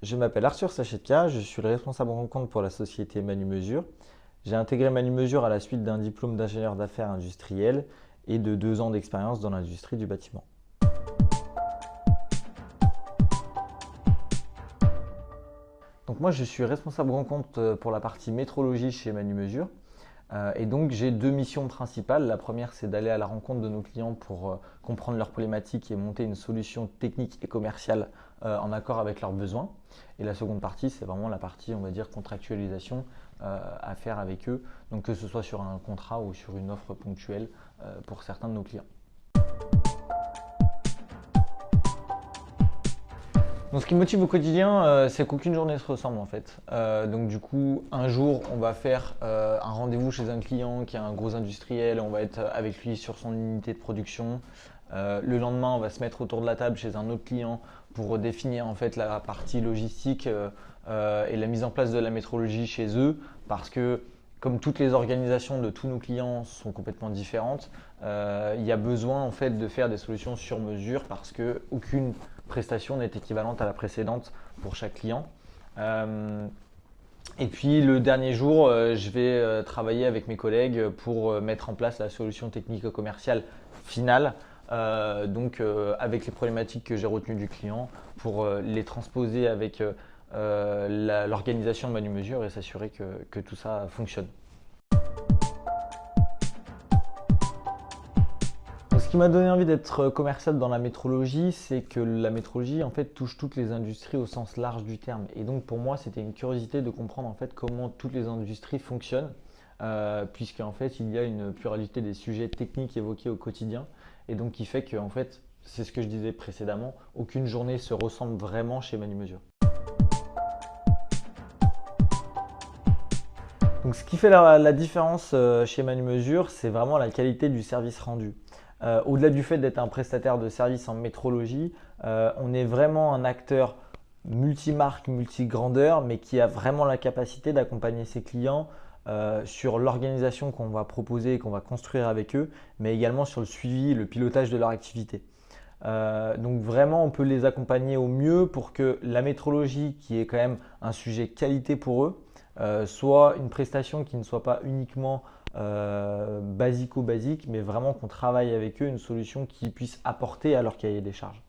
Je m'appelle Arthur Sachetia, je suis le responsable rencontre pour la société Manumesure. J'ai intégré Manumesure à la suite d'un diplôme d'ingénieur d'affaires industriel et de 2 ans d'expérience dans l'industrie du bâtiment. Donc moi je suis responsable rencontre pour la partie métrologie chez Manumesure. Et donc j'ai 2 missions principales. La première, c'est d'aller à la rencontre de nos clients pour comprendre leurs problématiques et monter une solution technique et commerciale en accord avec leurs besoins. Et la seconde partie, c'est vraiment la partie, on va dire, contractualisation à faire avec eux, donc que ce soit sur un contrat ou sur une offre ponctuelle pour certains de nos clients. Donc, ce qui me motive au quotidien, c'est qu'aucune journée ne se ressemble en fait. Donc du coup, un jour, on va faire un rendez-vous chez un client qui est un gros industriel, on va être avec lui sur son unité de production. Le lendemain, on va se mettre autour de la table chez un autre client pour définir en fait la partie logistique et la mise en place de la métrologie chez eux, parce que comme toutes les organisations de tous nos clients sont complètement différentes, il y a besoin en fait de faire des solutions sur mesure parce qu'aucune prestation n'est équivalente à la précédente pour chaque client. Et puis le dernier jour, je vais travailler avec mes collègues pour mettre en place la solution technico-commerciale finale, avec les problématiques que j'ai retenues du client pour les transposer avec l'organisation de Manumesure et s'assurer que tout ça fonctionne. Donc, ce qui m'a donné envie d'être commercial dans la métrologie, c'est que la métrologie en fait touche toutes les industries au sens large du terme. Et donc pour moi, c'était une curiosité de comprendre en fait comment toutes les industries fonctionnent, puisque en fait il y a une pluralité des sujets techniques évoqués au quotidien, et donc qui fait que en fait, c'est ce que je disais précédemment, aucune journée se ressemble vraiment chez Manumesure. Donc, ce qui fait la différence chez Manumesure, c'est vraiment la qualité du service rendu. Au-delà du fait d'être un prestataire de services en métrologie, on est vraiment un acteur multimarque, multigrandeur, mais qui a vraiment la capacité d'accompagner ses clients sur l'organisation qu'on va proposer et qu'on va construire avec eux, mais également sur le suivi et le pilotage de leur activité. Donc vraiment, on peut les accompagner au mieux pour que la métrologie, qui est quand même un sujet qualité pour eux, soit une prestation qui ne soit pas uniquement basico-basique, mais vraiment qu'on travaille avec eux une solution qui puisse apporter à leur cahier des charges.